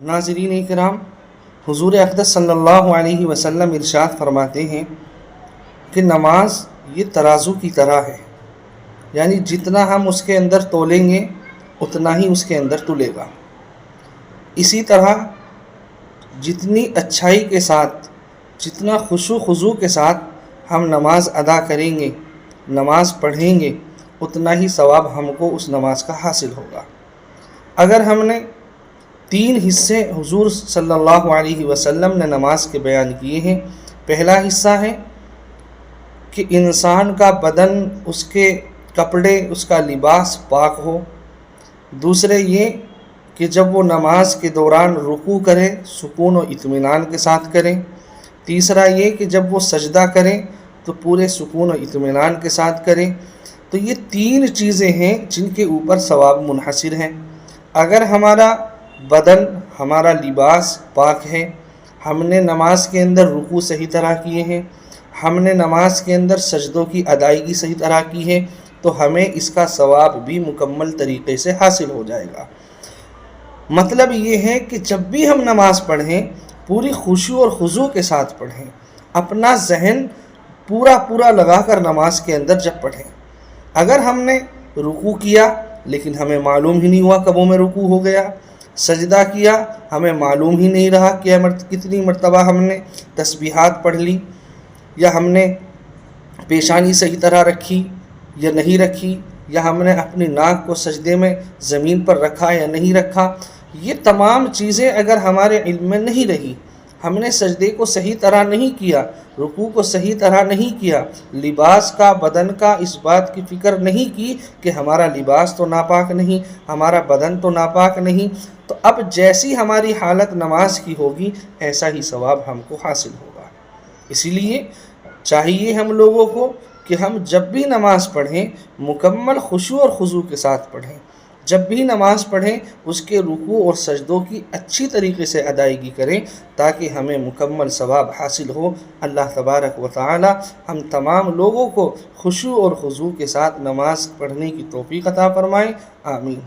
ناظرین کرام، حضور اقدس صلی اللہ علیہ وسلم ارشاد فرماتے ہیں کہ نماز یہ ترازو کی طرح ہے، یعنی جتنا ہم اس کے اندر تولیں گے اتنا ہی اس کے اندر تلے گا۔ اسی طرح جتنی اچھائی کے ساتھ، جتنا خشوع خضوع کے ساتھ ہم نماز ادا کریں گے، نماز پڑھیں گے، اتنا ہی ثواب ہم کو اس نماز کا حاصل ہوگا۔ اگر ہم نے 3 حصے حضور صلی اللہ علیہ وسلم نے نماز کے بیان کیے ہیں۔ پہلا حصہ ہے کہ انسان کا بدن، اس کے کپڑے، اس کا لباس پاک ہو۔ دوسرے یہ کہ جب وہ نماز کے دوران رکوع کرے سکون و اطمینان کے ساتھ کریں۔ تیسرا یہ کہ جب وہ سجدہ کریں تو پورے سکون و اطمینان کے ساتھ کریں۔ تو یہ 3 چیزیں ہیں جن کے اوپر ثواب منحصر ہیں۔ اگر ہمارا بدن، ہمارا لباس پاک ہے، ہم نے نماز کے اندر رکوع صحیح طرح کیے ہیں، ہم نے نماز کے اندر سجدوں کی ادائیگی صحیح طرح کی ہے، تو ہمیں اس کا ثواب بھی مکمل طریقے سے حاصل ہو جائے گا۔ مطلب یہ ہے کہ جب بھی ہم نماز پڑھیں پوری خشوع اور خضوع کے ساتھ پڑھیں، اپنا ذہن پورا لگا کر نماز کے اندر جب پڑھیں۔ اگر ہم نے رکوع کیا لیکن ہمیں معلوم ہی نہیں ہوا کب میں رکوع ہو گیا، سجدہ کیا ہمیں معلوم ہی نہیں رہا کہ کتنی مرتبہ ہم نے تسبیحات پڑھ لی، یا ہم نے پیشانی صحیح طرح رکھی یا نہیں رکھی، یا ہم نے اپنی ناک کو سجدے میں زمین پر رکھا یا نہیں رکھا، یہ تمام چیزیں اگر ہمارے علم میں نہیں رہی، ہم نے سجدے کو صحیح طرح نہیں کیا، رکوع کو صحیح طرح نہیں کیا، لباس کا، بدن کا اس بات کی فکر نہیں کی کہ ہمارا لباس تو ناپاک نہیں، ہمارا بدن تو ناپاک نہیں، تو اب جیسی ہماری حالت نماز کی ہوگی ایسا ہی ثواب ہم کو حاصل ہوگا۔ اسی لیے چاہیے ہم لوگوں کو کہ ہم جب بھی نماز پڑھیں مکمل خشوع اور خضوع کے ساتھ پڑھیں۔ جب بھی نماز پڑھیں اس کے رکوع اور سجدوں کی اچھی طریقے سے ادائیگی کریں تاکہ ہمیں مکمل ثواب حاصل ہو۔ اللہ تبارک و تعالی ہم تمام لوگوں کو خشوع اور خضوع کے ساتھ نماز پڑھنے کی توفیق عطا فرمائے۔ آمین۔